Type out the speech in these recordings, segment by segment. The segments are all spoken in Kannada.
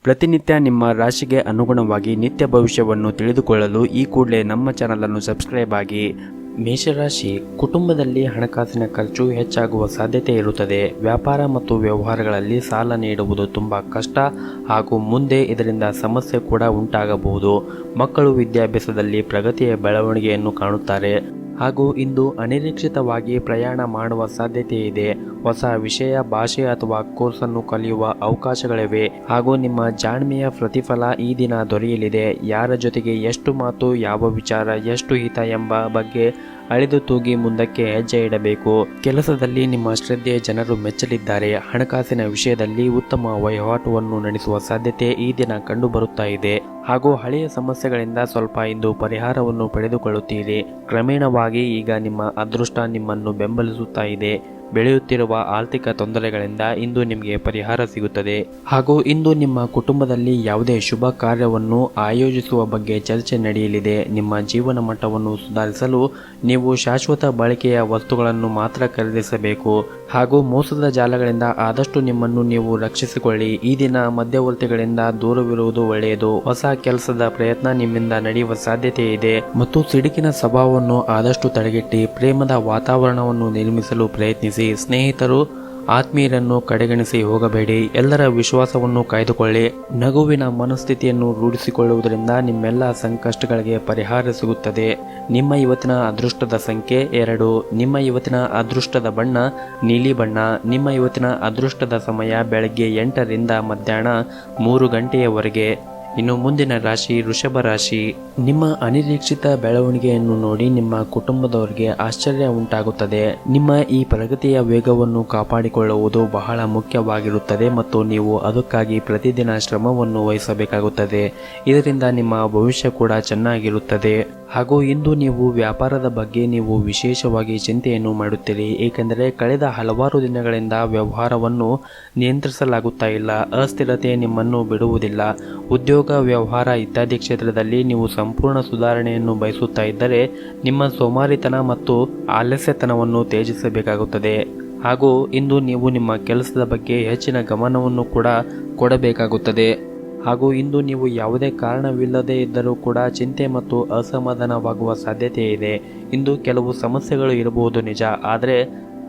ಪ್ರತಿನಿತ್ಯ ನಿಮ್ಮ ರಾಶಿಗೆ ಅನುಗುಣವಾಗಿ ನಿತ್ಯ ಭವಿಷ್ಯವನ್ನು ತಿಳಿದುಕೊಳ್ಳಲು ಈ ಕೂಡಲೇ ನಮ್ಮ ಚಾನಲನ್ನು ಸಬ್ಸ್ಕ್ರೈಬ್ ಆಗಿ. ಮೇಷರಾಶಿ, ಕುಟುಂಬದಲ್ಲಿ ಹಣಕಾಸಿನ ಖರ್ಚು ಹೆಚ್ಚಾಗುವ ಸಾಧ್ಯತೆ ಇರುತ್ತದೆ. ವ್ಯಾಪಾರ ಮತ್ತು ವ್ಯವಹಾರಗಳಲ್ಲಿ ಸಾಲ ನೀಡುವುದು ತುಂಬ ಕಷ್ಟ ಹಾಗೂ ಮುಂದೆ ಇದರಿಂದ ಸಮಸ್ಯೆ ಕೂಡ ಉಂಟಾಗಬಹುದು. ಮಕ್ಕಳು ವಿದ್ಯಾಭ್ಯಾಸದಲ್ಲಿ ಪ್ರಗತಿಯ ಬೆಳವಣಿಗೆಯನ್ನು ಕಾಣುತ್ತಾರೆ ಹಾಗೂ ಇಂದು ಅನಿರೀಕ್ಷಿತವಾಗಿ ಪ್ರಯಾಣ ಮಾಡುವ ಸಾಧ್ಯತೆ ಇದೆ. ಹೊಸ ವಿಷಯ, ಭಾಷೆ ಅಥವಾ ಕೋರ್ಸನ್ನು ಕಲಿಯುವ ಅವಕಾಶಗಳಿವೆ ಹಾಗೂ ನಿಮ್ಮ ಜಾಣ್ಮೆಯ ಪ್ರತಿಫಲ ಈ ದಿನ ದೊರೆಯಲಿದೆ. ಯಾರ ಜೊತೆಗೆ ಎಷ್ಟು ಮಾತು, ಯಾವ ವಿಚಾರ ಎಷ್ಟು ಹಿತ ಎಂಬ ಬಗ್ಗೆ ಅಳೆದು ತೂಗಿ ಮುಂದಕ್ಕೆ ಹೆಜ್ಜೆ ಇಡಬೇಕು. ಕೆಲಸದಲ್ಲಿ ನಿಮ್ಮ ಶ್ರದ್ಧೆ ಜನರು ಮೆಚ್ಚಲಿದ್ದಾರೆ. ಹಣಕಾಸಿನ ವಿಷಯದಲ್ಲಿ ಉತ್ತಮ ವಹಿವಾಟುವನ್ನು ನಡೆಸುವ ಸಾಧ್ಯತೆ ಈ ದಿನ ಕಂಡು ಬರುತ್ತಾ ಇದೆ ಹಾಗೂ ಹಳೆಯ ಸಮಸ್ಯೆಗಳಿಂದ ಸ್ವಲ್ಪ ಇಂದು ಪರಿಹಾರವನ್ನು ಪಡೆದುಕೊಳ್ಳುತ್ತೀರಿ. ಕ್ರಮೇಣವಾಗಿ ಈಗ ನಿಮ್ಮ ಅದೃಷ್ಟ ನಿಮ್ಮನ್ನು ಬೆಂಬಲಿಸುತ್ತಾ ಇದೆ. ಬೆಳೆಯುತ್ತಿರುವ ಆರ್ಥಿಕ ತೊಂದರೆಗಳಿಂದ ಇಂದು ನಿಮಗೆ ಪರಿಹಾರ ಸಿಗುತ್ತದೆ ಹಾಗೂ ಇಂದು ನಿಮ್ಮ ಕುಟುಂಬದಲ್ಲಿ ಯಾವುದೇ ಶುಭ ಕಾರ್ಯವನ್ನು ಆಯೋಜಿಸುವ ಬಗ್ಗೆ ಚರ್ಚೆ ನಡೆಯಲಿದೆ. ನಿಮ್ಮ ಜೀವನ ಮಟ್ಟವನ್ನು ಸುಧಾರಿಸಲು ನೀವು ಶಾಶ್ವತ ಬಳಕೆಯ ವಸ್ತುಗಳನ್ನು ಮಾತ್ರ ಖರೀದಿಸಬೇಕು ಹಾಗೂ ಮೋಸದ ಜಾಲಗಳಿಂದ ಆದಷ್ಟು ನಿಮ್ಮನ್ನು ನೀವು ರಕ್ಷಿಸಿಕೊಳ್ಳಿ. ಈ ದಿನ ಮಧ್ಯವರ್ತಿಗಳಿಂದ ದೂರವಿರುವುದು ಒಳ್ಳೆಯದು. ಹೊಸ ಕೆಲಸದ ಪ್ರಯತ್ನ ನಿಮ್ಮಿಂದ ನಡೆಯುವ ಸಾಧ್ಯತೆ ಇದೆ ಮತ್ತು ಸಿಡುಕಿನ ಸ್ವಭಾವವನ್ನು ಆದಷ್ಟು ತಡೆಗಟ್ಟಿ ಪ್ರೇಮದ ವಾತಾವರಣವನ್ನು ನಿರ್ಮಿಸಲು ಪ್ರಯತ್ನಿಸಿ. ಸ್ನೇಹಿತರು, ಆತ್ಮೀಯರನ್ನು ಕಡೆಗಣಿಸಿ ಹೋಗಬೇಡಿ. ಎಲ್ಲರ ವಿಶ್ವಾಸವನ್ನು ಕಾಯ್ದುಕೊಳ್ಳಿ. ನಗುವಿನ ಮನಸ್ಥಿತಿಯನ್ನು ರೂಢಿಸಿಕೊಳ್ಳುವುದರಿಂದ ನಿಮ್ಮೆಲ್ಲ ಸಂಕಷ್ಟಗಳಿಗೆ ಪರಿಹಾರ ಸಿಗುತ್ತದೆ. ನಿಮ್ಮ ಇವತ್ತಿನ ಅದೃಷ್ಟದ ಸಂಖ್ಯೆ 2. ನಿಮ್ಮ ಇವತ್ತಿನ ಅದೃಷ್ಟದ ಬಣ್ಣ ನೀಲಿ ಬಣ್ಣ. ನಿಮ್ಮ ಇವತ್ತಿನ ಅದೃಷ್ಟದ ಸಮಯ ಬೆಳಗ್ಗೆ 8 ರಿಂದ ಮಧ್ಯಾಹ್ನ 3 ಗಂಟೆಯವರೆಗೆ. ಇನ್ನು ಮುಂದಿನ ರಾಶಿ ವೃಷಭ ರಾಶಿ. ನಿಮ್ಮ ಅನಿರೀಕ್ಷಿತ ಬೆಳವಣಿಗೆಯನ್ನು ನೋಡಿ ನಿಮ್ಮ ಕುಟುಂಬದವರಿಗೆ ಆಶ್ಚರ್ಯ ಉಂಟಾಗುತ್ತದೆ. ನಿಮ್ಮ ಈ ಪ್ರಗತಿಯ ವೇಗವನ್ನು ಕಾಪಾಡಿಕೊಳ್ಳುವುದು ಬಹಳ ಮುಖ್ಯವಾಗಿರುತ್ತದೆ ಮತ್ತು ನೀವು ಅದಕ್ಕಾಗಿ ಪ್ರತಿದಿನ ಶ್ರಮವನ್ನು ವಹಿಸಬೇಕಾಗುತ್ತದೆ. ಇದರಿಂದ ನಿಮ್ಮ ಭವಿಷ್ಯ ಕೂಡ ಚೆನ್ನಾಗಿರುತ್ತದೆ ಹಾಗೂ ಇಂದು ನೀವು ವ್ಯಾಪಾರದ ಬಗ್ಗೆ ನೀವು ವಿಶೇಷವಾಗಿ ಚಿಂತೆಯನ್ನು ಮಾಡುತ್ತೀರಿ, ಏಕೆಂದರೆ ಕಳೆದ ಹಲವಾರು ದಿನಗಳಿಂದ ವ್ಯವಹಾರವನ್ನು ನಿಯಂತ್ರಿಸಲಾಗುತ್ತಾ ಇಲ್ಲ. ಅಸ್ಥಿರತೆ ನಿಮ್ಮನ್ನು ಬಿಡುವುದಿಲ್ಲ. ಉದ್ಯೋಗ, ವ್ಯವಹಾರ ಇತ್ಯಾದಿ ಕ್ಷೇತ್ರದಲ್ಲಿ ನೀವು ಸಂಪೂರ್ಣ ಸುಧಾರಣೆಯನ್ನು ಬಯಸುತ್ತಾ ಇದ್ದರೆ ನಿಮ್ಮ ಸೋಮಾರಿತನ ಮತ್ತು ಆಲಸ್ಯತನವನ್ನು ತ್ಯಜಿಸಬೇಕಾಗುತ್ತದೆ ಹಾಗೂ ಇಂದು ನೀವು ನಿಮ್ಮ ಕೆಲಸದ ಬಗ್ಗೆ ಹೆಚ್ಚಿನ ಗಮನವನ್ನು ಕೂಡ ಕೊಡಬೇಕಾಗುತ್ತದೆ ಹಾಗೂ ಇಂದು ನೀವು ಯಾವುದೇ ಕಾರಣವಿಲ್ಲದೆ ಇದ್ದರೂ ಕೂಡ ಚಿಂತೆ ಮತ್ತು ಅಸಮಾಧಾನವಾಗುವ ಸಾಧ್ಯತೆ ಇದೆ. ಇಂದು ಕೆಲವು ಸಮಸ್ಯೆಗಳು ಇರಬಹುದು ನಿಜ, ಆದರೆ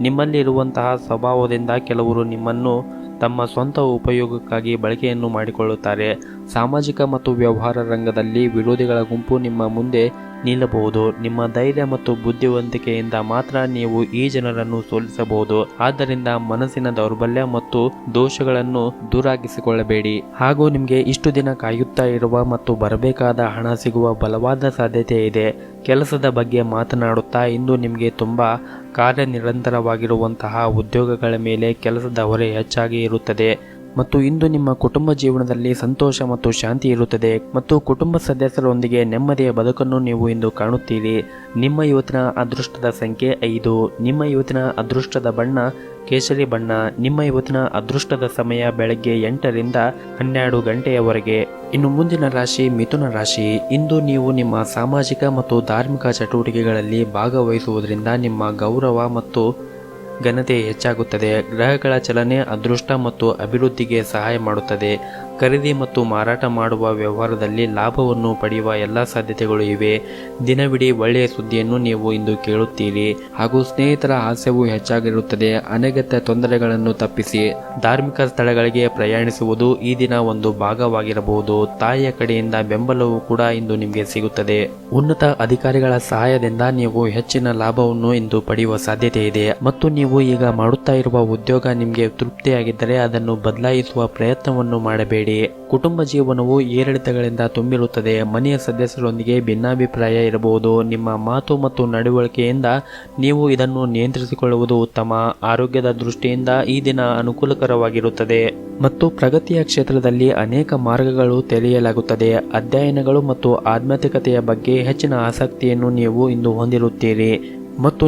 ನಿಮ್ಮಲ್ಲಿರುವಂತಹ ಸ್ವಭಾವದಿಂದ ಕೆಲವರು ನಿಮ್ಮನ್ನು ತಮ್ಮ ಸ್ವಂತ ಉಪಯೋಗಕ್ಕಾಗಿ ಬಳಕೆಯನ್ನು ಮಾಡಿಕೊಳ್ಳುತ್ತಾರೆ. ಸಾಮಾಜಿಕ ಮತ್ತು ವ್ಯವಹಾರ ರಂಗದಲ್ಲಿ ವಿರೋಧಿಗಳ ಗುಂಪು ನಿಮ್ಮ ಮುಂದೆ ನಿಲ್ಲಬಹುದು. ನಿಮ್ಮ ಧೈರ್ಯ ಮತ್ತು ಬುದ್ಧಿವಂತಿಕೆಯಿಂದ ಮಾತ್ರ ನೀವು ಈ ಜನರನ್ನು ಸೋಲಿಸಬಹುದು. ಆದ್ದರಿಂದ ಮನಸ್ಸಿನ ದೌರ್ಬಲ್ಯ ಮತ್ತು ದೋಷಗಳನ್ನು ದೂರಾಗಿಸಿಕೊಳ್ಳಬೇಡಿ ಹಾಗೂ ನಿಮಗೆ ಇಷ್ಟು ದಿನ ಕಾಯುತ್ತಾ ಇರುವ ಮತ್ತು ಬರಬೇಕಾದ ಹಣ ಸಿಗುವ ಬಲವಾದ ಸಾಧ್ಯತೆ ಇದೆ. ಕೆಲಸದ ಬಗ್ಗೆ ಮಾತನಾಡುತ್ತಾ ಇಂದು ನಿಮಗೆ ತುಂಬ ಕಾರ್ಯನಿರಂತರವಾಗಿರುವಂತಹ ಉದ್ಯೋಗಗಳ ಮೇಲೆ ಕೆಲಸದ ಹೊರೆ ಹೆಚ್ಚಾಗಿ ಇರುತ್ತದೆ ಮತ್ತು ಇಂದು ನಿಮ್ಮ ಕುಟುಂಬ ಜೀವನದಲ್ಲಿ ಸಂತೋಷ ಮತ್ತು ಶಾಂತಿ ಇರುತ್ತದೆ ಮತ್ತು ಕುಟುಂಬ ಸದಸ್ಯರೊಂದಿಗೆ ನೆಮ್ಮದಿಯ ಬದುಕನ್ನು ನೀವು ಇಂದು ಕಾಣುತ್ತೀರಿ. ನಿಮ್ಮ ಇವತ್ತಿನ ಅದೃಷ್ಟದ ಸಂಖ್ಯೆ 5. ನಿಮ್ಮ ಇವತ್ತಿನ ಅದೃಷ್ಟದ ಬಣ್ಣ ಕೇಸರಿ ಬಣ್ಣ. ನಿಮ್ಮ ಇವತ್ತಿನ ಅದೃಷ್ಟದ ಸಮಯ ಬೆಳಗ್ಗೆ 8 ರಿಂದ 12 ಗಂಟೆಯವರೆಗೆ. ಇನ್ನು ಮುಂದಿನ ರಾಶಿ ಮಿಥುನ ರಾಶಿ. ಇಂದು ನೀವು ನಿಮ್ಮ ಸಾಮಾಜಿಕ ಮತ್ತು ಧಾರ್ಮಿಕ ಚಟುವಟಿಕೆಗಳಲ್ಲಿ ಭಾಗವಹಿಸುವುದರಿಂದ ನಿಮ್ಮ ಗೌರವ ಮತ್ತು ಘನತೆ ಹೆಚ್ಚಾಗುತ್ತದೆ. ಗ್ರಹಗಳ ಚಲನೆ ಅದೃಷ್ಟ ಮತ್ತು ಅಭಿವೃದ್ಧಿಗೆ ಸಹಾಯ ಮಾಡುತ್ತದೆ. ಖರೀದಿ ಮತ್ತು ಮಾರಾಟ ಮಾಡುವ ವ್ಯವಹಾರದಲ್ಲಿ ಲಾಭವನ್ನು ಪಡೆಯುವ ಎಲ್ಲ ಸಾಧ್ಯತೆಗಳು ಇವೆ. ದಿನವಿಡೀ ಒಳ್ಳೆಯ ಸುದ್ದಿಯನ್ನು ನೀವು ಇಂದು ಕೇಳುತ್ತೀರಿ ಹಾಗೂ ಸ್ನೇಹಿತರ ಹಾಸ್ಯವು ಹೆಚ್ಚಾಗಿರುತ್ತದೆ. ಅನಗತ್ಯ ತೊಂದರೆಗಳನ್ನು ತಪ್ಪಿಸಿ ಧಾರ್ಮಿಕ ಸ್ಥಳಗಳಿಗೆ ಪ್ರಯಾಣಿಸುವುದು ಈ ದಿನ ಒಂದು ಭಾಗವಾಗಿರಬಹುದು. ತಾಯಿಯ ಕಡೆಯಿಂದ ಬೆಂಬಲವು ಕೂಡ ಇಂದು ನಿಮಗೆ ಸಿಗುತ್ತದೆ. ಉನ್ನತ ಅಧಿಕಾರಿಗಳ ಸಹಾಯದಿಂದ ನೀವು ಹೆಚ್ಚಿನ ಲಾಭವನ್ನು ಇಂದು ಪಡೆಯುವ ಸಾಧ್ಯತೆ ಇದೆ ಮತ್ತು ನೀವು ಈಗ ಮಾಡುತ್ತಾ ಇರುವ ಉದ್ಯೋಗ ನಿಮಗೆ ತೃಪ್ತಿಯಾಗಿದ್ದರೆ ಅದನ್ನು ಬದಲಾಯಿಸುವ ಪ್ರಯತ್ನವನ್ನು ಮಾಡಬೇಡಿ. ಕುಟುಂಬ ಜೀವನವು ಏರಿಳಿತಗಳಿಂದ ತುಂಬಿರುತ್ತದೆ. ಮನೆಯ ಸದಸ್ಯರೊಂದಿಗೆ ಭಿನ್ನಾಭಿಪ್ರಾಯ ಇರಬಹುದು. ನಿಮ್ಮ ಮಾತು ಮತ್ತು ನಡವಳಿಕೆಯಿಂದ ನೀವು ಇದನ್ನು ನಿಯಂತ್ರಿಸಿಕೊಳ್ಳುವುದು ಉತ್ತಮ. ಆರೋಗ್ಯದ ದೃಷ್ಟಿಯಿಂದ ಈ ದಿನ ಅನುಕೂಲಕರವಾಗಿರುತ್ತದೆ ಮತ್ತು ಪ್ರಗತಿಯ ಕ್ಷೇತ್ರದಲ್ಲಿ ಅನೇಕ ಮಾರ್ಗಗಳು ತೆರೆಯಲಾಗುತ್ತದೆ. ಅಧ್ಯಯನಗಳು ಮತ್ತು ಆಧ್ಯಾತ್ಮಿಕತೆಯ ಬಗ್ಗೆ ಹೆಚ್ಚಿನ ಆಸಕ್ತಿಯನ್ನು ನೀವು ಇಂದು ಹೊಂದಿರುತ್ತೀರಿ ಮತ್ತು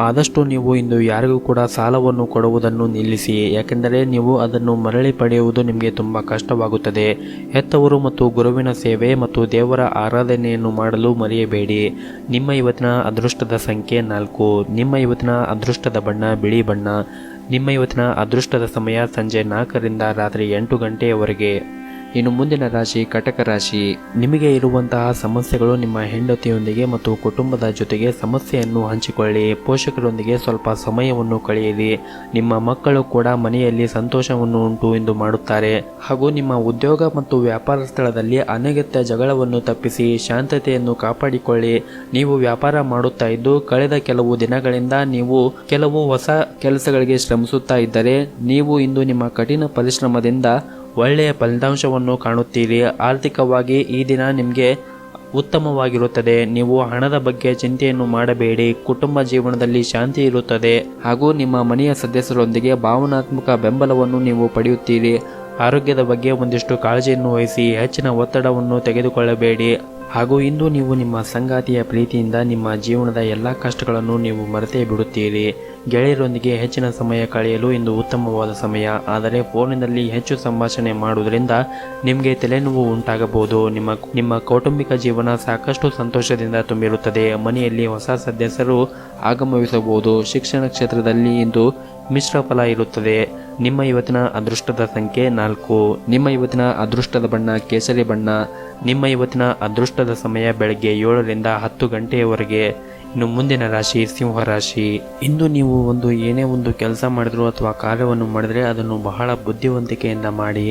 ಆದಷ್ಟು ನೀವು ಇಂದು ಯಾರಿಗೂ ಕೂಡ ಸಾಲವನ್ನು ಕೊಡುವುದನ್ನು ನಿಲ್ಲಿಸಿ, ಯಾಕೆಂದರೆ ನೀವು ಅದನ್ನು ಮರಳಿ ಪಡೆಯುವುದು ನಿಮಗೆ ತುಂಬ ಕಷ್ಟವಾಗುತ್ತದೆ. ಹೆತ್ತವರು ಮತ್ತು ಗುರುವಿನ ಸೇವೆ ಮತ್ತು ದೇವರ ಆರಾಧನೆಯನ್ನು ಮಾಡಲು ಮರೆಯಬೇಡಿ. ನಿಮ್ಮ ಇವತ್ತಿನ ಅದೃಷ್ಟದ ಸಂಖ್ಯೆ 4. ನಿಮ್ಮ ಇವತ್ತಿನ ಅದೃಷ್ಟದ ಬಣ್ಣ ಬಿಳಿ ಬಣ್ಣ. ನಿಮ್ಮ ಇವತ್ತಿನ ಅದೃಷ್ಟದ ಸಮಯ ಸಂಜೆ 4 ರಿಂದ ರಾತ್ರಿ 8 ಗಂಟೆಯವರೆಗೆ. ಇನ್ನು ಮುಂದಿನ ರಾಶಿ ಕಟಕ ರಾಶಿ. ನಿಮಗೆ ಇರುವಂತಹ ಸಮಸ್ಯೆಗಳು ನಿಮ್ಮ ಹೆಂಡತಿಯೊಂದಿಗೆ ಮತ್ತು ಕುಟುಂಬದ ಜೊತೆಗೆ ಸಮಸ್ಯೆಯನ್ನು ಹಂಚಿಕೊಳ್ಳಿ. ಪೋಷಕರೊಂದಿಗೆ ಸ್ವಲ್ಪ ಸಮಯವನ್ನು ಕಳೆಯಿರಿ. ನಿಮ್ಮ ಮಕ್ಕಳು ಕೂಡ ಮನೆಯಲ್ಲಿ ಸಂತೋಷವನ್ನು ಉಂಟು ಎಂದು ಮಾಡುತ್ತಾರೆ. ಹಾಗೂ ನಿಮ್ಮ ಉದ್ಯೋಗ ಮತ್ತು ವ್ಯಾಪಾರ ಸ್ಥಳದಲ್ಲಿ ಅನಗತ್ಯ ಜಗಳವನ್ನು ತಪ್ಪಿಸಿ ಶಾಂತತೆಯನ್ನು ಕಾಪಾಡಿಕೊಳ್ಳಿ. ನೀವು ವ್ಯಾಪಾರ ಮಾಡುತ್ತಾ ಇದ್ದು ಕಳೆದ ಕೆಲವು ದಿನಗಳಿಂದ ನೀವು ಕೆಲವು ಹೊಸ ಕೆಲಸಗಳಿಗೆ ಶ್ರಮಿಸುತ್ತಾ ಇದ್ದರೆ ನೀವು ಇಂದು ನಿಮ್ಮ ಕಠಿಣ ಪರಿಶ್ರಮದಿಂದ ಒಳ್ಳೆಯ ಫಲಿತಾಂಶವನ್ನು ಕಾಣುತ್ತೀರಿ. ಆರ್ಥಿಕವಾಗಿ ಈ ದಿನ ನಿಮಗೆ ಉತ್ತಮವಾಗಿರುತ್ತದೆ. ನೀವು ಹಣದ ಬಗ್ಗೆ ಚಿಂತೆಯನ್ನು ಮಾಡಬೇಡಿ. ಕುಟುಂಬ ಜೀವನದಲ್ಲಿ ಶಾಂತಿ ಇರುತ್ತದೆ ಹಾಗೂ ನಿಮ್ಮ ಮನೆಯ ಸದಸ್ಯರೊಂದಿಗೆ ಭಾವನಾತ್ಮಕ ಬೆಂಬಲವನ್ನು ನೀವು ಪಡೆಯುತ್ತೀರಿ. ಆರೋಗ್ಯದ ಬಗ್ಗೆ ಒಂದಿಷ್ಟು ಕಾಳಜಿಯನ್ನು ವಹಿಸಿ. ಹೆಚ್ಚಿನ ಒತ್ತಡವನ್ನು ತೆಗೆದುಕೊಳ್ಳಬೇಡಿ. ಹಾಗೂ ಇಂದು ನೀವು ನಿಮ್ಮ ಸಂಗಾತಿಯ ಪ್ರೀತಿಯಿಂದ ನಿಮ್ಮ ಜೀವನದ ಎಲ್ಲ ಕಷ್ಟಗಳನ್ನು ನೀವು ಮರೆತೇ ಬಿಡುತ್ತೀರಿ. ಗೆಳೆಯರೊಂದಿಗೆ ಹೆಚ್ಚಿನ ಸಮಯ ಕಳೆಯಲು ಇಂದು ಉತ್ತಮವಾದ ಸಮಯ. ಆದರೆ ಫೋನಿನಲ್ಲಿ ಹೆಚ್ಚು ಸಂಭಾಷಣೆ ಮಾಡುವುದರಿಂದ ನಿಮಗೆ ತಲೆನೋವು ಉಂಟಾಗಬಹುದು. ನಿಮ್ಮ ಕೌಟುಂಬಿಕ ಜೀವನ ಸಾಕಷ್ಟು ಸಂತೋಷದಿಂದ ತುಂಬಿರುತ್ತದೆ. ಮನೆಯಲ್ಲಿ ಹೊಸ ಸದಸ್ಯರು ಆಗಮಿಸಬಹುದು. ಶಿಕ್ಷಣ ಕ್ಷೇತ್ರದಲ್ಲಿ ಇಂದು ಮಿಶ್ರ ಫಲ ಇರುತ್ತದೆ. ನಿಮ್ಮ ಇವತ್ತಿನ ಅದೃಷ್ಟದ ಸಂಖ್ಯೆ 4. ನಿಮ್ಮ ಇವತ್ತಿನ ಅದೃಷ್ಟದ ಬಣ್ಣ ಕೇಸರಿ ಬಣ್ಣ. ನಿಮ್ಮ ಇವತ್ತಿನ ಅದೃಷ್ಟದ ಸಮಯ ಬೆಳಗ್ಗೆ 7 ರಿಂದ 10 ಗಂಟೆಯವರೆಗೆ. ಇನ್ನು ಮುಂದಿನ ರಾಶಿ ಸಿಂಹ ರಾಶಿ. ಇಂದು ನೀವು ಏನೇ ಒಂದು ಕೆಲಸ ಮಾಡಿದ್ರು ಅಥವಾ ಕಾರ್ಯವನ್ನು ಮಾಡಿದರೆ ಅದನ್ನು ಬಹಳ ಬುದ್ಧಿವಂತಿಕೆಯಿಂದ ಮಾಡಿ.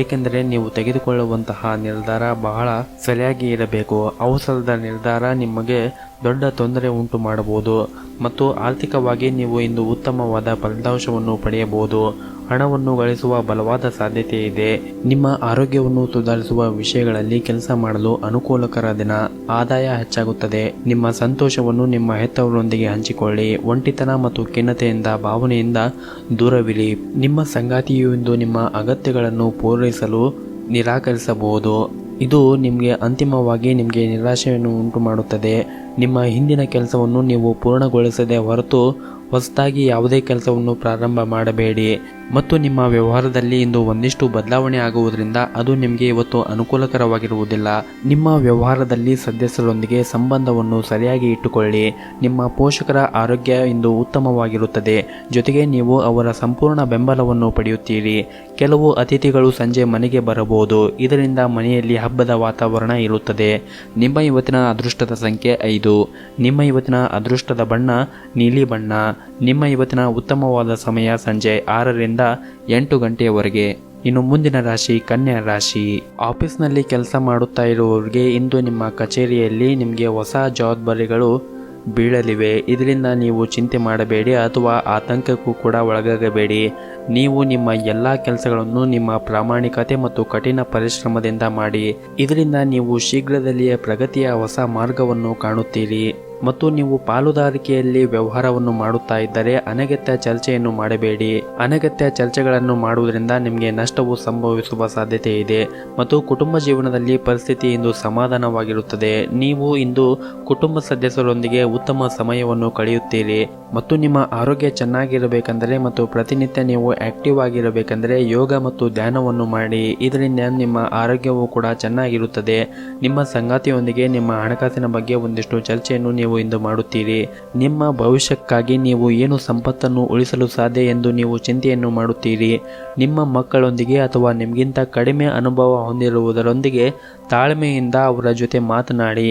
ಏಕೆಂದರೆ ನೀವು ತೆಗೆದುಕೊಳ್ಳುವಂತಹ ನಿರ್ಧಾರ ಬಹಳ ಸರಿಯಾಗಿ ಇರಬೇಕು. ಅವಸರದ ನಿರ್ಧಾರ ನಿಮಗೆ ದೊಡ್ಡ ತೊಂದರೆ ಉಂಟು ಮಾಡಬಹುದು ಮತ್ತು ಆರ್ಥಿಕವಾಗಿ ನೀವು ಇಂದು ಉತ್ತಮವಾದ ಫಲಿತಾಂಶವನ್ನು ಪಡೆಯಬಹುದು. ಹಣವನ್ನು ಗಳಿಸುವ ಬಲವಾದ ಸಾಧ್ಯತೆ ಇದೆ. ನಿಮ್ಮ ಆರೋಗ್ಯವನ್ನು ಸುಧಾರಿಸುವ ವಿಷಯಗಳಲ್ಲಿ ಕೆಲಸ ಮಾಡಲು ಅನುಕೂಲಕರ ದಿನ. ಆದಾಯ ಹೆಚ್ಚಾಗುತ್ತದೆ. ನಿಮ್ಮ ಸಂತೋಷವನ್ನು ನಿಮ್ಮ ಹೆತ್ತವರೊಂದಿಗೆ ಹಂಚಿಕೊಳ್ಳಿ. ಒಂಟಿತನ ಮತ್ತು ಖಿನ್ನತೆಯಿಂದ ಭಾವನೆಯಿಂದ ದೂರವಿರಿ. ನಿಮ್ಮ ಸಂಗಾತಿಯು ಇಂದು ನಿಮ್ಮ ಅಗತ್ಯಗಳನ್ನು ಪೂರೈಸಲು ನಿರಾಕರಿಸಬಹುದು. ಇದು ಅಂತಿಮವಾಗಿ ನಿಮಗೆ ನಿರಾಶೆಯನ್ನು ಉಂಟು ಮಾಡುತ್ತದೆ. ನಿಮ್ಮ ಹಿಂದಿನ ಕೆಲಸವನ್ನು ನೀವು ಪೂರ್ಣಗೊಳಿಸದೆ ಹೊರತು ಹೊಸದಾಗಿ ಯಾವುದೇ ಕೆಲಸವನ್ನು ಪ್ರಾರಂಭ ಮಾಡಬೇಡಿ. ಮತ್ತು ನಿಮ್ಮ ವ್ಯವಹಾರದಲ್ಲಿ ಇಂದು ಒಂದಿಷ್ಟು ಬದಲಾವಣೆ ಆಗುವುದರಿಂದ ಅದು ನಿಮಗೆ ಇವತ್ತು ಅನುಕೂಲಕರವಾಗಿರುವುದಿಲ್ಲ. ನಿಮ್ಮ ವ್ಯವಹಾರದಲ್ಲಿ ಸದಸ್ಯರೊಂದಿಗೆ ಸಂಬಂಧವನ್ನು ಸರಿಯಾಗಿ ಇಟ್ಟುಕೊಳ್ಳಿ. ನಿಮ್ಮ ಪೋಷಕರ ಆರೋಗ್ಯ ಇಂದು ಉತ್ತಮವಾಗಿರುತ್ತದೆ. ಜೊತೆಗೆ ನೀವು ಅವರ ಸಂಪೂರ್ಣ ಬೆಂಬಲವನ್ನು ಪಡೆಯುತ್ತೀರಿ. ಕೆಲವು ಅತಿಥಿಗಳು ಸಂಜೆ ಮನೆಗೆ ಬರಬಹುದು. ಇದರಿಂದ ಮನೆಯಲ್ಲಿ ಹಬ್ಬದ ವಾತಾವರಣ ಇರುತ್ತದೆ. ನಿಮ್ಮ ಇವತ್ತಿನ ಅದೃಷ್ಟದ ಸಂಖ್ಯೆ 5. ನಿಮ್ಮ ಇವತ್ತಿನ ಅದೃಷ್ಟದ ಬಣ್ಣ ನೀಲಿ ಬಣ್ಣ. ನಿಮ್ಮ ಇವತ್ತಿನ ಉತ್ತಮವಾದ ಸಮಯ ಸಂಜೆ 6 ರಿಂದ 8 ಗಂಟೆಯವರೆಗೆ. ಇನ್ನು ಮುಂದಿನ ರಾಶಿ ಕನ್ಯಾ ರಾಶಿ. ಆಫೀಸ್ನಲ್ಲಿ ಕೆಲಸ ಮಾಡುತ್ತಾ ಇರುವವರಿಗೆ ಇಂದು ನಿಮ್ಮ ಕಚೇರಿಯಲ್ಲಿ ನಿಮಗೆ ಹೊಸ ಜವಾಬ್ದಾರಿಗಳು ಬೀಳಲಿವೆ. ಇದರಿಂದ ನೀವು ಚಿಂತೆ ಮಾಡಬೇಡಿ ಅಥವಾ ಆತಂಕಕ್ಕೂ ಕೂಡ ಒಳಗಾಗಬೇಡಿ. ನೀವು ನಿಮ್ಮ ಎಲ್ಲ ಕೆಲಸಗಳನ್ನು ನಿಮ್ಮ ಪ್ರಾಮಾಣಿಕತೆ ಮತ್ತು ಕಠಿಣ ಪರಿಶ್ರಮದಿಂದ ಮಾಡಿ. ಇದರಿಂದ ನೀವು ಶೀಘ್ರದಲ್ಲಿಯೇ ಪ್ರಗತಿಯ ಹೊಸ ಮಾರ್ಗವನ್ನು ಕಾಣುತ್ತೀರಿ. ಮತ್ತು ನೀವು ಪಾಲುದಾರಿಕೆಯಲ್ಲಿ ವ್ಯವಹಾರವನ್ನು ಮಾಡುತ್ತಾ ಇದ್ದರೆ ಅನಗತ್ಯ ಚರ್ಚೆಯನ್ನು ಮಾಡಬೇಡಿ. ಅನಗತ್ಯ ಚರ್ಚೆಗಳನ್ನು ಮಾಡುವುದರಿಂದ ನಿಮಗೆ ನಷ್ಟವು ಸಂಭವಿಸುವ ಸಾಧ್ಯತೆ ಇದೆ. ಮತ್ತು ಕುಟುಂಬ ಜೀವನದಲ್ಲಿ ಪರಿಸ್ಥಿತಿ ಇಂದು ಸಮಾಧಾನವಾಗಿರುತ್ತದೆ. ನೀವು ಇಂದು ಕುಟುಂಬ ಸದಸ್ಯರೊಂದಿಗೆ ಉತ್ತಮ ಸಮಯವನ್ನು ಕಳೆಯುತ್ತೀರಿ. ಮತ್ತು ನಿಮ್ಮ ಆರೋಗ್ಯ ಚೆನ್ನಾಗಿರಬೇಕೆಂದರೆ ಮತ್ತು ಪ್ರತಿನಿತ್ಯ ನೀವು ಆಕ್ಟಿವ್ ಆಗಿರಬೇಕೆಂದರೆ ಯೋಗ ಮತ್ತು ಧ್ಯಾನವನ್ನು ಮಾಡಿ. ಇದರಿಂದ ನಿಮ್ಮ ಆರೋಗ್ಯವು ಕೂಡ ಚೆನ್ನಾಗಿರುತ್ತದೆ. ನಿಮ್ಮ ಸಂಗಾತಿಯೊಂದಿಗೆ ನಿಮ್ಮ ಹಣಕಾಸಿನ ಬಗ್ಗೆ ಒಂದಿಷ್ಟು ಚರ್ಚೆಯನ್ನು ನೀವು ಇಂದು ಮಾಡುತ್ತೀರಿ. ನಿಮ್ಮ ಭವಿಷ್ಯಕ್ಕಾಗಿ ನೀವು ಏನು ಸಂಪತ್ತನ್ನು ಉಳಿಸಲು ಸಾಧ್ಯ ಎಂದು ನೀವು ಚಿಂತೆಯನ್ನು ಮಾಡುತ್ತೀರಿ. ನಿಮ್ಮ ಮಕ್ಕಳೊಂದಿಗೆ ಅಥವಾ ನಿಮಗಿಂತ ಕಡಿಮೆ ಅನುಭವ ಹೊಂದಿರುವುದರೊಂದಿಗೆ ತಾಳ್ಮೆಯಿಂದ ಅವರ ಜೊತೆ ಮಾತನಾಡಿ.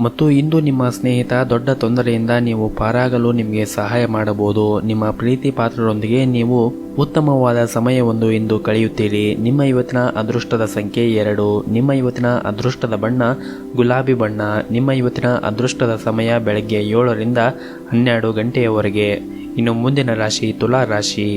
ಮತ್ತು ಇಂದು ನಿಮ್ಮ ಸ್ನೇಹಿತ ದೊಡ್ಡ ತೊಂದರೆಯಿಂದ ನೀವು ಪಾರಾಗಲು ನಿಮಗೆ ಸಹಾಯ ಮಾಡಬಹುದು. ನಿಮ್ಮ ಪ್ರೀತಿ ಪಾತ್ರರೊಂದಿಗೆ ನೀವು ಉತ್ತಮವಾದ ಸಮಯವನ್ನು ಇಂದು ಕಳೆಯುತ್ತೀರಿ. ನಿಮ್ಮ ಇವತ್ತಿನ ಅದೃಷ್ಟದ ಸಂಖ್ಯೆ 2. ನಿಮ್ಮ ಇವತ್ತಿನ ಅದೃಷ್ಟದ ಬಣ್ಣ ಗುಲಾಬಿ ಬಣ್ಣ. ನಿಮ್ಮ ಇವತ್ತಿನ ಅದೃಷ್ಟದ ಸಮಯ ಬೆಳಗ್ಗೆ 7 ರಿಂದ 12 ಗಂಟೆಯವರೆಗೆ. ಇನ್ನು ಮುಂದಿನ ರಾಶಿ ತುಲಾ ರಾಶಿ.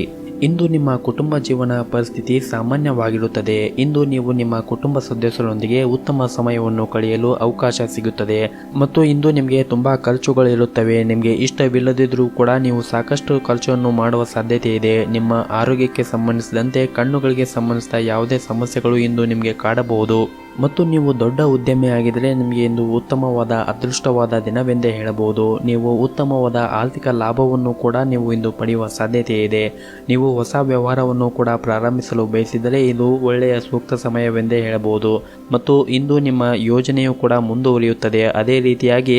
ಇಂದು ನಿಮ್ಮ ಕುಟುಂಬ ಜೀವನ ಪರಿಸ್ಥಿತಿ ಸಾಮಾನ್ಯವಾಗಿರುತ್ತದೆ. ಇಂದು ನೀವು ನಿಮ್ಮ ಕುಟುಂಬ ಸದಸ್ಯರೊಂದಿಗೆ ಉತ್ತಮ ಸಮಯವನ್ನು ಕಳೆಯಲು ಅವಕಾಶ ಸಿಗುತ್ತದೆ. ಮತ್ತು ಇಂದು ನಿಮಗೆ ತುಂಬ ಖರ್ಚುಗಳು ಇರುತ್ತವೆ. ನಿಮಗೆ ಇಷ್ಟವಿಲ್ಲದಿದ್ದರೂ ಕೂಡ ನೀವು ಸಾಕಷ್ಟು ಖರ್ಚನ್ನು ಮಾಡುವ ಸಾಧ್ಯತೆ ಇದೆ. ನಿಮ್ಮ ಆರೋಗ್ಯಕ್ಕೆ ಸಂಬಂಧಿಸಿದಂತೆ ಕಣ್ಣುಗಳಿಗೆ ಸಂಬಂಧಿಸಿದ ಯಾವುದೇ ಸಮಸ್ಯೆಗಳು ಇಂದು ನಿಮಗೆ ಕಾಡಬಹುದು. ಮತ್ತು ನೀವು ದೊಡ್ಡ ಉದ್ಯಮಿಯಾಗಿದ್ದರೆ ನಿಮಗೆ ಇಂದು ಉತ್ತಮವಾದ ಅದೃಷ್ಟವಾದ ದಿನವೆಂದೇ ಹೇಳಬಹುದು. ನೀವು ಉತ್ತಮವಾದ ಆರ್ಥಿಕ ಲಾಭವನ್ನು ಕೂಡ ನೀವು ಇಂದು ಪಡೆಯುವ ಸಾಧ್ಯತೆ ಇದೆ. ನೀವು ಹೊಸ ವ್ಯವಹಾರವನ್ನು ಕೂಡ ಪ್ರಾರಂಭಿಸಲು ಬಯಸಿದರೆ ಇದು ಒಳ್ಳೆಯ ಸೂಕ್ತ ಸಮಯವೆಂದೇ ಹೇಳಬಹುದು. ಮತ್ತು ಇಂದು ನಿಮ್ಮ ಯೋಜನೆಯು ಕೂಡ ಮುಂದುವರಿಯುತ್ತದೆ. ಅದೇ ರೀತಿಯಾಗಿ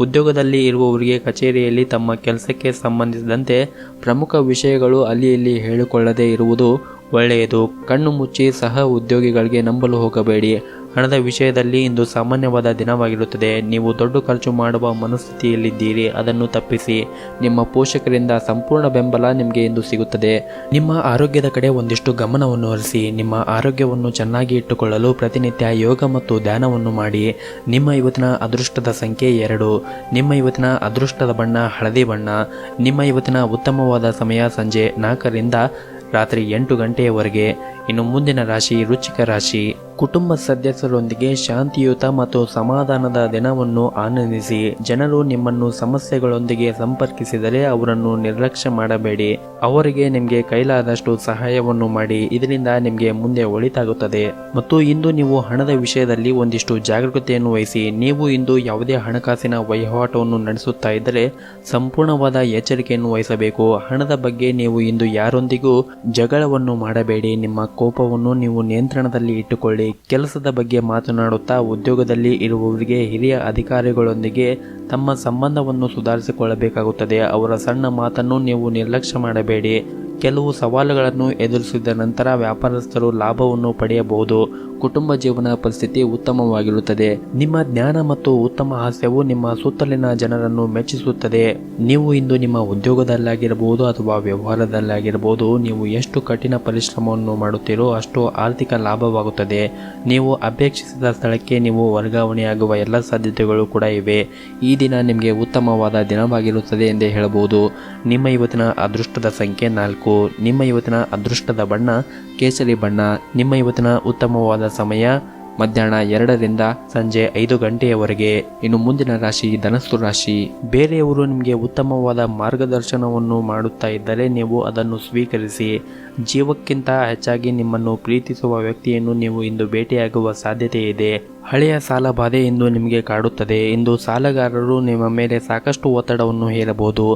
ಉದ್ಯೋಗದಲ್ಲಿ ಇರುವವರಿಗೆ ಕಚೇರಿಯಲ್ಲಿ ತಮ್ಮ ಕೆಲಸಕ್ಕೆ ಸಂಬಂಧಿಸಿದಂತೆ ಪ್ರಮುಖ ವಿಷಯಗಳು ಅಲ್ಲಿ ಹೇಳಿಕೊಳ್ಳದೇ ಇರುವುದು ಒಳ್ಳೆಯದು. ಕಣ್ಣು ಮುಚ್ಚಿ ಸಹ ಉದ್ಯೋಗಿಗಳಿಗೆ ನಂಬಲು ಹೋಗಬೇಡಿ. ಹಣದ ವಿಷಯದಲ್ಲಿ ಇಂದು ಸಾಮಾನ್ಯವಾದ ದಿನವಾಗಿರುತ್ತದೆ. ನೀವು ದೊಡ್ಡ ಖರ್ಚು ಮಾಡುವ ಮನಸ್ಥಿತಿಯಲ್ಲಿದ್ದೀರಿ, ಅದನ್ನು ತಪ್ಪಿಸಿ. ನಿಮ್ಮ ಪೋಷಕರಿಂದ ಸಂಪೂರ್ಣ ಬೆಂಬಲ ನಿಮಗೆ ಇಂದು ಸಿಗುತ್ತದೆ. ನಿಮ್ಮ ಆರೋಗ್ಯದ ಕಡೆ ಒಂದಿಷ್ಟು ಗಮನವನ್ನು ಹರಿಸಿ. ನಿಮ್ಮ ಆರೋಗ್ಯವನ್ನು ಚೆನ್ನಾಗಿ ಇಟ್ಟುಕೊಳ್ಳಲು ಪ್ರತಿನಿತ್ಯ ಯೋಗ ಮತ್ತು ಧ್ಯಾನವನ್ನು ಮಾಡಿ. ನಿಮ್ಮ ಇವತ್ತಿನ ಅದೃಷ್ಟದ ಸಂಖ್ಯೆ 2. ನಿಮ್ಮ ಇವತ್ತಿನ ಅದೃಷ್ಟದ ಬಣ್ಣ ಹಳದಿ ಬಣ್ಣ. ನಿಮ್ಮ ಇವತ್ತಿನ ಉತ್ತಮವಾದ ಸಮಯ ಸಂಜೆ 4 ರಿಂದ ರಾತ್ರಿ 8 ಗಂಟೆಯವರೆಗೆ. ಇನ್ನು ಮುಂದಿನ ರಾಶಿ ವೃಶ್ಚಿಕ ರಾಶಿ. ಕುಟುಂಬ ಸದಸ್ಯರೊಂದಿಗೆ ಶಾಂತಿಯುತ ಮತ್ತು ಸಮಾಧಾನದ ದಿನವನ್ನು ಆನಂದಿಸಿ. ಜನರು ನಿಮ್ಮನ್ನು ಸಮಸ್ಯೆಗಳೊಂದಿಗೆ ಸಂಪರ್ಕಿಸಿದರೆ ಅವರನ್ನು ನಿರ್ಲಕ್ಷ್ಯ ಮಾಡಬೇಡಿ. ಅವರಿಗೆ ನಿಮಗೆ ಕೈಲಾದಷ್ಟು ಸಹಾಯವನ್ನು ಮಾಡಿ. ಇದರಿಂದ ನಿಮಗೆ ಮುಂದೆ ಒಳಿತಾಗುತ್ತದೆ. ಮತ್ತು ಇಂದು ನೀವು ಹಣದ ವಿಷಯದಲ್ಲಿ ಒಂದಿಷ್ಟು ಜಾಗರೂಕತೆಯನ್ನು ವಹಿಸಿ. ನೀವು ಇಂದು ಯಾವುದೇ ಹಣಕಾಸಿನ ವಹಿವಾಟವನ್ನು ನಡೆಸುತ್ತಾ ಇದ್ದರೆ ಸಂಪೂರ್ಣವಾದ ಎಚ್ಚರಿಕೆಯನ್ನು ವಹಿಸಬೇಕು. ಹಣದ ಬಗ್ಗೆ ನೀವು ಇಂದು ಯಾರೊಂದಿಗೂ ಜಗಳವನ್ನು ಮಾಡಬೇಡಿ. ನಿಮ್ಮ ಕೋಪವನ್ನು ನೀವು ನಿಯಂತ್ರಣದಲ್ಲಿ ಇಟ್ಟುಕೊಳ್ಳಿ. ಕೆಲಸದ ಬಗ್ಗೆ ಮಾತನಾಡುತ್ತಾ ಉದ್ಯೋಗದಲ್ಲಿ ಇರುವವರಿಗೆ ಹಿರಿಯ ಅಧಿಕಾರಿಗಳೊಂದಿಗೆ ತಮ್ಮ ಸಂಬಂಧವನ್ನು ಸುಧಾರಿಸಿಕೊಳ್ಳಬೇಕಾಗುತ್ತದೆ. ಅವರ ಸಣ್ಣ ಮಾತನ್ನು ನೀವು ನಿರ್ಲಕ್ಷ್ಯ ಮಾಡಬೇಡಿ. ಕೆಲವು ಸವಾಲುಗಳನ್ನು ಎದುರಿಸಿದ ನಂತರ ವ್ಯಾಪಾರಸ್ಥರು ಲಾಭವನ್ನು ಪಡೆಯಬಹುದು. ಕುಟುಂಬ ಜೀವನ ಪರಿಸ್ಥಿತಿ ಉತ್ತಮವಾಗಿರುತ್ತದೆ. ನಿಮ್ಮ ಜ್ಞಾನ ಮತ್ತು ಉತ್ತಮ ಹಾಸ್ಯವು ನಿಮ್ಮ ಸುತ್ತಲಿನ ಜನರನ್ನು ಮೆಚ್ಚಿಸುತ್ತದೆ. ನೀವು ಇಂದು ನಿಮ್ಮ ಉದ್ಯೋಗದಲ್ಲಾಗಿರಬಹುದು ಅಥವಾ ವ್ಯವಹಾರದಲ್ಲಾಗಿರಬಹುದು, ನೀವು ಎಷ್ಟು ಕಠಿಣ ಪರಿಶ್ರಮವನ್ನು ಮಾಡುತ್ತೀರೋ ಅಷ್ಟು ಆರ್ಥಿಕ ಲಾಭವಾಗುತ್ತದೆ. ನೀವು ಅಪೇಕ್ಷಿಸಿದ ಸ್ಥಳಕ್ಕೆ ನೀವು ವರ್ಗಾವಣೆಯಾಗುವ ಎಲ್ಲ ಸಾಧ್ಯತೆಗಳು ಕೂಡ ಇವೆ. ಈ ದಿನ ನಿಮಗೆ ಉತ್ತಮವಾದ ದಿನವಾಗಿರುತ್ತದೆ ಎಂದೇ ಹೇಳಬಹುದು. ನಿಮ್ಮ ಇವತ್ತಿನ ಅದೃಷ್ಟದ ಸಂಖ್ಯೆ 4. ನಿಮ್ಮ ಇವತ್ತಿನ ಅದೃಷ್ಟದ ಬಣ್ಣ ಕೇಸರಿ ಬಣ್ಣ. ನಿಮ್ಮ ಇವತ್ತಿನ ಉತ್ತಮವಾದ ಸಮಯ ಮಧ್ಯಾಹ್ನ 2 ರಿಂದ ಸಂಜೆ 5 ಗಂಟೆಯವರೆಗೆ. ಇನ್ನು ಮುಂದಿನ ರಾಶಿ ಧನಸ್ಸು ರಾಶಿ. ಬೇರೆಯವರು ನಿಮಗೆ ಉತ್ತಮವಾದ ಮಾರ್ಗದರ್ಶನವನ್ನು ಮಾಡುತ್ತಾ ಇದ್ದರೆ ನೀವು ಅದನ್ನು ಸ್ವೀಕರಿಸಿ. ಜೀವಕ್ಕಿಂತ ಹೆಚ್ಚಾಗಿ ನಿಮ್ಮನ್ನು ಪ್ರೀತಿಸುವ ವ್ಯಕ್ತಿಯನ್ನು ನೀವು ಇಂದು ಭೇಟಿಯಾಗುವ ಸಾಧ್ಯತೆ ಇದೆ. ಹಳೆಯ ಸಾಲ ಬಾಧೆ ಇಂದು ನಿಮಗೆ ಕಾಡುತ್ತದೆ. ಇಂದು ಸಾಲಗಾರರು ನಿಮ್ಮ ಮೇಲೆ ಸಾಕಷ್ಟು ಒತ್ತಡವನ್ನು ಹೇರಬಹುದು.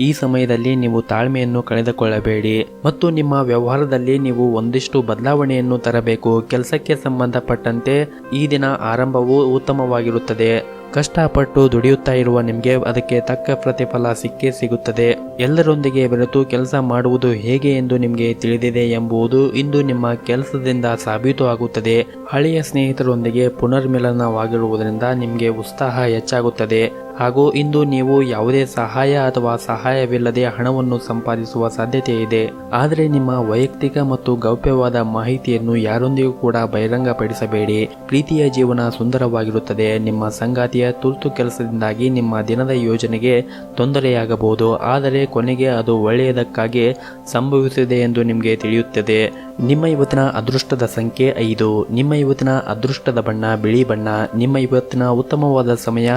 ಈ ಸಮಯದಲ್ಲಿ ನೀವು ತಾಳ್ಮೆಯನ್ನು ಕಳೆದುಕೊಳ್ಳಬೇಡಿ ಮತ್ತು ನಿಮ್ಮ ವ್ಯವಹಾರದಲ್ಲಿ ನೀವು ಒಂದಿಷ್ಟು ಬದಲಾವಣೆಯನ್ನು ತರಬೇಕು. ಕೆಲಸಕ್ಕೆ ಸಂಬಂಧಪಟ್ಟಂತೆ ಈ ದಿನ ಆರಂಭವು ಉತ್ತಮವಾಗಿರುತ್ತದೆ. ಕಷ್ಟಪಟ್ಟು ದುಡಿಯುತ್ತಾ ಇರುವ ನಿಮಗೆ ಅದಕ್ಕೆ ತಕ್ಕ ಪ್ರತಿಫಲ ಸಿಕ್ಕೇ ಸಿಗುತ್ತದೆ. ಎಲ್ಲರೊಂದಿಗೆ ಬೆರೆತು ಕೆಲಸ ಮಾಡುವುದು ಹೇಗೆ ಎಂದು ನಿಮಗೆ ತಿಳಿದಿದೆ ಎಂಬುದು ಇಂದು ನಿಮ್ಮ ಕೆಲಸದಿಂದ ಸಾಬೀತು ಆಗುತ್ತದೆ. ಹಳೆಯ ಸ್ನೇಹಿತರೊಂದಿಗೆ ಪುನರ್ಮಿಲನವಾಗಿರುವುದರಿಂದ ನಿಮಗೆ ಉತ್ಸಾಹ ಹೆಚ್ಚಾಗುತ್ತದೆ. ಹಾಗೂ ಇಂದು ನೀವು ಯಾವುದೇ ಸಹಾಯ ಅಥವಾ ಸಹಾಯವಿಲ್ಲದೆ ಹಣವನ್ನು ಸಂಪಾದಿಸುವ ಸಾಧ್ಯತೆ ಇದೆ. ಆದರೆ ನಿಮ್ಮ ವೈಯಕ್ತಿಕ ಮತ್ತು ಗೌಪ್ಯವಾದ ಮಾಹಿತಿಯನ್ನು ಯಾರೊಂದಿಗೂ ಕೂಡ ಬಹಿರಂಗಪಡಿಸಬೇಡಿ. ಪ್ರೀತಿಯ ಜೀವನ ಸುಂದರವಾಗಿರುತ್ತದೆ. ನಿಮ್ಮ ಸಂಗಾತಿಯ ತುರ್ತು ಕೆಲಸದಿಂದಾಗಿ ನಿಮ್ಮ ದಿನದ ಯೋಜನೆಗೆ ತೊಂದರೆಯಾಗಬಹುದು, ಆದರೆ ಕೊನೆಗೆ ಅದು ಒಳ್ಳೆಯದಕ್ಕಾಗಿ ಸಂಭವಿಸಿದೆ ಎಂದು ನಿಮಗೆ ತಿಳಿಯುತ್ತದೆ. ನಿಮ್ಮ ಇವತ್ತಿನ ಅದೃಷ್ಟದ ಸಂಖ್ಯೆ 5. ನಿಮ್ಮ ಇವತ್ತಿನ ಅದೃಷ್ಟದ ಬಣ್ಣ ಬಿಳಿ ಬಣ್ಣ. ನಿಮ್ಮ ಇವತ್ತಿನ ಉತ್ತಮವಾದ ಸಮಯ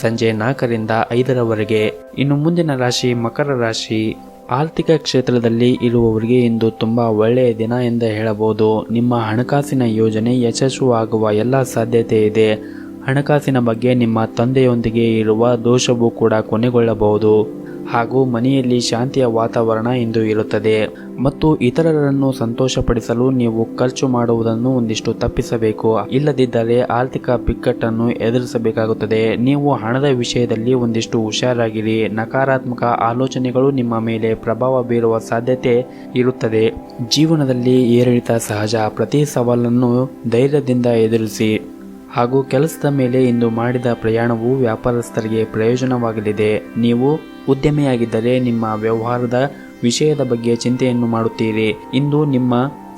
ಸಂಜೆ 4 ರಿಂದ 5ರವರೆಗೆ. ಇನ್ನು ಮುಂದಿನ ರಾಶಿ ಮಕರ ರಾಶಿ. ಆರ್ಥಿಕ ಕ್ಷೇತ್ರದಲ್ಲಿ ಇರುವವರಿಗೆ ಇಂದು ತುಂಬ ಒಳ್ಳೆಯ ದಿನ ಎಂದು ಹೇಳಬಹುದು. ನಿಮ್ಮ ಹಣಕಾಸಿನ ಯೋಜನೆ ಯಶಸ್ವಿಯಾಗುವ ಎಲ್ಲ ಸಾಧ್ಯತೆ ಇದೆ. ಹಣಕಾಸಿನ ಬಗ್ಗೆ ನಿಮ್ಮ ತಂದೆಯೊಂದಿಗೆ ಇರುವ ದೋಷವೂ ಕೂಡ ಕೊನೆಗೊಳ್ಳಬಹುದು. ಹಾಗೂ ಮನೆಯಲ್ಲಿ ಶಾಂತಿಯ ವಾತಾವರಣ ಇಂದು ಇರುತ್ತದೆ. ಮತ್ತು ಇತರರನ್ನು ಸಂತೋಷಪಡಿಸಲು ನೀವು ಖರ್ಚು ಮಾಡುವುದನ್ನು ಒಂದಿಷ್ಟು ತಪ್ಪಿಸಬೇಕು. ಇಲ್ಲದಿದ್ದರೆ ಆರ್ಥಿಕ ಬಿಕ್ಕಟ್ಟನ್ನು ಎದುರಿಸಬೇಕಾಗುತ್ತದೆ. ನೀವು ಹಣದ ವಿಷಯದಲ್ಲಿ ಒಂದಿಷ್ಟು ಹುಷಾರಾಗಿರಿ. ನಕಾರಾತ್ಮಕ ಆಲೋಚನೆಗಳು ನಿಮ್ಮ ಮೇಲೆ ಪ್ರಭಾವ ಬೀರುವ ಸಾಧ್ಯತೆ ಇರುತ್ತದೆ. ಜೀವನದಲ್ಲಿ ಏರಿಳಿತ ಸಹಜ. ಪ್ರತಿ ಸವಾಲನ್ನು ಧೈರ್ಯದಿಂದ ಎದುರಿಸಿ. ಹಾಗೂ ಕೆಲಸದ ಮೇಲೆ ಇಂದು ಮಾಡಿದ ಪ್ರಯಾಣವು ವ್ಯಾಪಾರಸ್ಥರಿಗೆ ಪ್ರಯೋಜನವಾಗಲಿದೆ. ನೀವು ಉದ್ಯಮಿಯಾಗಿದ್ದರೆ ನಿಮ್ಮ ವ್ಯವಹಾರದ ವಿಷಯದ ಬಗ್ಗೆ ಚಿಂತೆಯನ್ನು ಮಾಡುತ್ತೀರಿ. ಇಂದು ನಿಮ್ಮ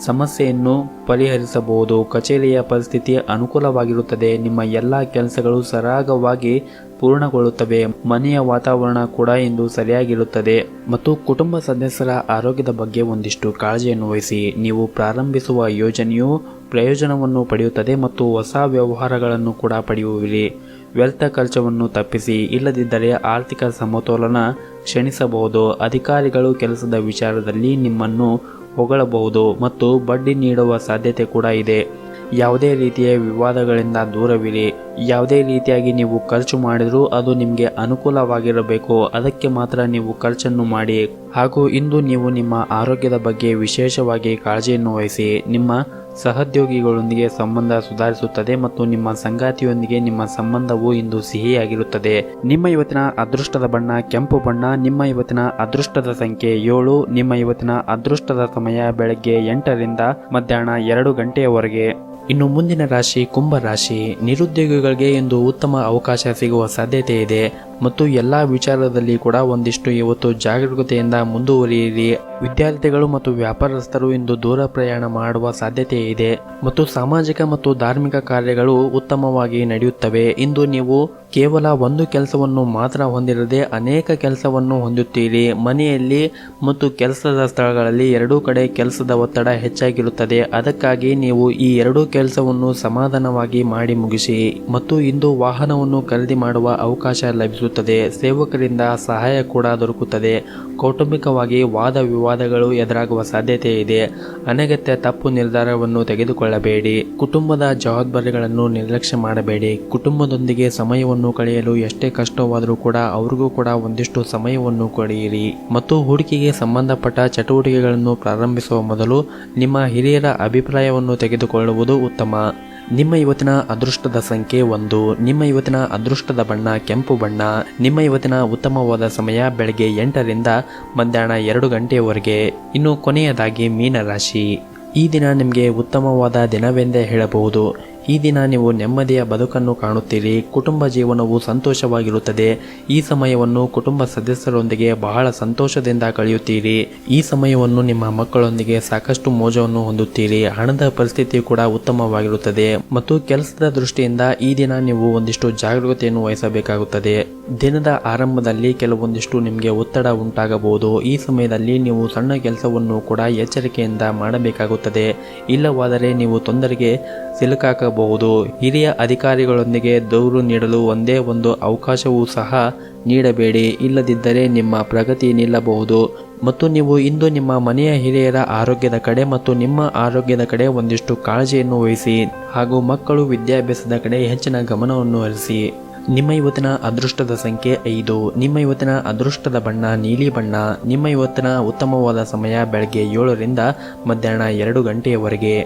ಸಮಸ್ಯೆಯನ್ನು ಪರಿಹರಿಸಬಹುದು. ಕಚೇರಿಯ ಪರಿಸ್ಥಿತಿ ಅನುಕೂಲವಾಗಿರುತ್ತದೆ. ನಿಮ್ಮ ಎಲ್ಲ ಕೆಲಸಗಳು ಸರಾಗವಾಗಿ ಪೂರ್ಣಗೊಳ್ಳುತ್ತವೆ. ಮನೆಯ ವಾತಾವರಣ ಕೂಡ ಇಂದು ಸರಿಯಾಗಿರುತ್ತದೆ. ಮತ್ತು ಕುಟುಂಬ ಸದಸ್ಯರ ಆರೋಗ್ಯದ ಬಗ್ಗೆ ಒಂದಿಷ್ಟು ಕಾಳಜಿಯನ್ನು ವಹಿಸಿ. ನೀವು ಪ್ರಾರಂಭಿಸುವ ಯೋಜನೆಯು ಪ್ರಯೋಜನವನ್ನು ಪಡೆಯುತ್ತದೆ ಮತ್ತು ಹೊಸ ವ್ಯವಹಾರಗಳನ್ನು ಕೂಡ ಪಡೆಯುವಿರಿ. ವ್ಯರ್ಥ ಖರ್ಚವನ್ನು ತಪ್ಪಿಸಿ. ಇಲ್ಲದಿದ್ದರೆ ಆರ್ಥಿಕ ಸಮತೋಲನ ಕ್ಷೀಣಿಸಬಹುದು. ಅಧಿಕಾರಿಗಳು ಕೆಲಸದ ವಿಚಾರದಲ್ಲಿ ನಿಮ್ಮನ್ನು ಹೊಗಳಬಹುದು ಮತ್ತು ಬಡ್ಡಿ ನೀಡುವ ಸಾಧ್ಯತೆ ಕೂಡ ಇದೆ. ಯಾವುದೇ ರೀತಿಯ ವಿವಾದಗಳಿಂದ ದೂರವಿರಿ. ಯಾವುದೇ ರೀತಿಯಾಗಿ ನೀವು ಖರ್ಚು ಮಾಡಿದರೂ ಅದು ನಿಮಗೆ ಅನುಕೂಲವಾಗಿರಬೇಕು, ಅದಕ್ಕೆ ಮಾತ್ರ ನೀವು ಖರ್ಚನ್ನು ಮಾಡಿ. ಹಾಗೂ ಇಂದು ನೀವು ನಿಮ್ಮ ಆರೋಗ್ಯದ ಬಗ್ಗೆ ವಿಶೇಷವಾಗಿ ಕಾಳಜಿಯನ್ನು ವಹಿಸಿ. ನಿಮ್ಮ ಸಹೋದ್ಯೋಗಿಗಳೊಂದಿಗೆ ಸಂಬಂಧ ಸುಧಾರಿಸುತ್ತದೆ ಮತ್ತು ನಿಮ್ಮ ಸಂಗಾತಿಯೊಂದಿಗೆ ನಿಮ್ಮ ಸಂಬಂಧವು ಇಂದು ಸಿಹಿಯಾಗಿರುತ್ತದೆ. ನಿಮ್ಮ ಇವತ್ತಿನ ಅದೃಷ್ಟದ ಬಣ್ಣ ಕೆಂಪು ಬಣ್ಣ. ನಿಮ್ಮ ಇವತ್ತಿನ ಅದೃಷ್ಟದ ಸಂಖ್ಯೆ 7. ನಿಮ್ಮ ಇವತ್ತಿನ ಅದೃಷ್ಟದ ಸಮಯ ಬೆಳಗ್ಗೆ 8ರಿಂದ ಮಧ್ಯಾಹ್ನ 2 ಗಂಟೆಯವರೆಗೆ. ಇನ್ನು ಮುಂದಿನ ರಾಶಿ ಕುಂಭ ರಾಶಿ. ನಿರುದ್ಯೋಗಿಗಳಿಗೆ ಇಂದು ಉತ್ತಮ ಅವಕಾಶ ಸಿಗುವ ಸಾಧ್ಯತೆ ಇದೆ ಮತ್ತು ಎಲ್ಲ ವಿಚಾರದಲ್ಲಿ ಕೂಡ ಒಂದಿಷ್ಟು ಇವತ್ತು ಜಾಗರೂಕತೆಯಿಂದ ಮುಂದುವರಿಯಿರಿ. ವಿದ್ಯಾರ್ಥಿಗಳು ಮತ್ತು ವ್ಯಾಪಾರಸ್ಥರು ಇಂದು ದೂರ ಪ್ರಯಾಣ ಮಾಡುವ ಸಾಧ್ಯತೆ ಇದೆ ಮತ್ತು ಸಾಮಾಜಿಕ ಮತ್ತು ಧಾರ್ಮಿಕ ಕಾರ್ಯಗಳು ಉತ್ತಮವಾಗಿ ನಡೆಯುತ್ತವೆ. ಇಂದು ನೀವು ಕೇವಲ ಒಂದು ಕೆಲಸವನ್ನು ಮಾತ್ರ ಹೊಂದಿರದೆ ಅನೇಕ ಕೆಲಸವನ್ನು ಹೊಂದುತ್ತೀರಿ. ಮನೆಯಲ್ಲಿ ಮತ್ತು ಕೆಲಸದ ಸ್ಥಳಗಳಲ್ಲಿ ಎರಡೂ ಕಡೆ ಕೆಲಸದ ಒತ್ತಡ ಹೆಚ್ಚಾಗಿರುತ್ತದೆ. ಅದಕ್ಕಾಗಿ ನೀವು ಈ ಎರಡೂ ಕೆಲಸವನ್ನು ಸಮಾಧಾನವಾಗಿ ಮಾಡಿ ಮುಗಿಸಿ. ಮತ್ತು ಇಂದು ವಾಹನವನ್ನು ಖರೀದಿ ಮಾಡುವ ಅವಕಾಶ ಲಭಿಸುತ್ತದೆ. ಸೇವಕರಿಂದ ಸಹಾಯ ಕೂಡ ದೊರಕುತ್ತದೆ. ಕೌಟುಂಬಿಕವಾಗಿ ವಾದ ವಿವಾದಗಳು ಎದುರಾಗುವ ಸಾಧ್ಯತೆ ಇದೆ. ಅನಗತ್ಯ ತಪ್ಪು ನಿರ್ಧಾರವನ್ನು ತೆಗೆದುಕೊಳ್ಳಬೇಡಿ. ಕುಟುಂಬದ ಜವಾಬ್ದಾರಿಗಳನ್ನು ನಿರ್ಲಕ್ಷ್ಯ ಮಾಡಬೇಡಿ. ಕುಟುಂಬದೊಂದಿಗೆ ಸಮಯವನ್ನು ಕಳೆಯಲು ಎಷ್ಟೇ ಕಷ್ಟವಾದರೂ ಕೂಡ ಅವರಿಗೂ ಕೂಡ ಒಂದಿಷ್ಟು ಸಮಯವನ್ನು ಕೊಡಿಯಿರಿ. ಮತ್ತು ಹೂಡಿಕೆಗೆ ಸಂಬಂಧಪಟ್ಟ ಚಟುವಟಿಕೆಗಳನ್ನು ಪ್ರಾರಂಭಿಸುವ ಮೊದಲು ನಿಮ್ಮ ಹಿರಿಯರ ಅಭಿಪ್ರಾಯವನ್ನು ತೆಗೆದುಕೊಳ್ಳುವುದು ಉತ್ತಮ. ನಿಮ್ಮ ಇವತ್ತಿನ ಅದೃಷ್ಟದ ಸಂಖ್ಯೆ 1. ನಿಮ್ಮ ಇವತ್ತಿನ ಅದೃಷ್ಟದ ಬಣ್ಣ ಕೆಂಪು ಬಣ್ಣ. ನಿಮ್ಮ ಇವತ್ತಿನ ಉತ್ತಮವಾದ ಸಮಯ ಬೆಳಗ್ಗೆ 8ರಿಂದ ಮಧ್ಯಾಹ್ನ 2 ಗಂಟೆಯವರೆಗೆ. ಇನ್ನು ಕೊನೆಯದಾಗಿ ಮೀನ ರಾಶಿ. ಈ ದಿನ ನಿಮಗೆ ಉತ್ತಮವಾದ ದಿನವೆಂದೇ ಹೇಳಬಹುದು. ಈ ದಿನ ನೀವು ನೆಮ್ಮದಿಯ ಬದುಕನ್ನು ಕಾಣುತ್ತೀರಿ. ಕುಟುಂಬ ಜೀವನವು ಸಂತೋಷವಾಗಿರುತ್ತದೆ. ಈ ಸಮಯವನ್ನು ಕುಟುಂಬ ಸದಸ್ಯರೊಂದಿಗೆ ಬಹಳ ಸಂತೋಷದಿಂದ ಕಳೆಯುತ್ತೀರಿ. ಈ ಸಮಯವನ್ನು ನಿಮ್ಮ ಮಕ್ಕಳೊಂದಿಗೆ ಸಾಕಷ್ಟು ಮೋಜವನ್ನು ಹೊಂದುತ್ತೀರಿ. ಹಣದ ಪರಿಸ್ಥಿತಿ ಕೂಡ ಉತ್ತಮವಾಗಿರುತ್ತದೆ ಮತ್ತು ಕೆಲಸದ ದೃಷ್ಟಿಯಿಂದ ಈ ದಿನ ನೀವು ಒಂದಿಷ್ಟು ಜಾಗರೂಕತೆಯನ್ನು ವಹಿಸಬೇಕಾಗುತ್ತದೆ. ದಿನದ ಆರಂಭದಲ್ಲಿ ಕೆಲವೊಂದಿಷ್ಟು ನಿಮಗೆ ಒತ್ತಡ ಉಂಟಾಗಬಹುದು. ಈ ಸಮಯದಲ್ಲಿ ನೀವು ಸಣ್ಣ ಕೆಲಸವನ್ನು ಕೂಡ ಎಚ್ಚರಿಕೆಯಿಂದ ಮಾಡಬೇಕಾಗುತ್ತದೆ. ಇಲ್ಲವಾದರೆ ನೀವು ತೊಂದರೆಗೆ ಸಿಲುಕಾಗಬಹುದು. ಹಿರಿಯ ಅಧಿಕಾರಿಗಳೊಂದಿಗೆ ದೂರು ನೀಡಲು ಒಂದೇ ಒಂದು ಅವಕಾಶವೂ ಸಹ ನೀಡಬೇಡಿ. ಇಲ್ಲದಿದ್ದರೆ ನಿಮ್ಮ ಪ್ರಗತಿ ನಿಲ್ಲಬಹುದು. ಮತ್ತು ನೀವು ಇಂದು ನಿಮ್ಮ ಮನೆಯ ಹಿರಿಯರ ಆರೋಗ್ಯದ ಕಡೆ ಮತ್ತು ನಿಮ್ಮ ಆರೋಗ್ಯದ ಕಡೆ ಒಂದಿಷ್ಟು ಕಾಳಜಿಯನ್ನು ವಹಿಸಿ. ಹಾಗೂ ಮಕ್ಕಳು ವಿದ್ಯಾಭ್ಯಾಸದ ಕಡೆ ಹೆಚ್ಚಿನ ಗಮನವನ್ನು ಹರಿಸಿ. ನಿಮ್ಮ ಇವತ್ತಿನ ಅದೃಷ್ಟದ ಸಂಖ್ಯೆ 5. ನಿಮ್ಮ ಇವತ್ತಿನ ಅದೃಷ್ಟದ ಬಣ್ಣ ನೀಲಿ ಬಣ್ಣ. ನಿಮ್ಮ ಇವತ್ತಿನ ಉತ್ತಮವಾದ ಸಮಯ ಬೆಳಗ್ಗೆ 7ರಿಂದ ಮಧ್ಯಾಹ್ನ 2 ಗಂಟೆಯವರೆಗೆ.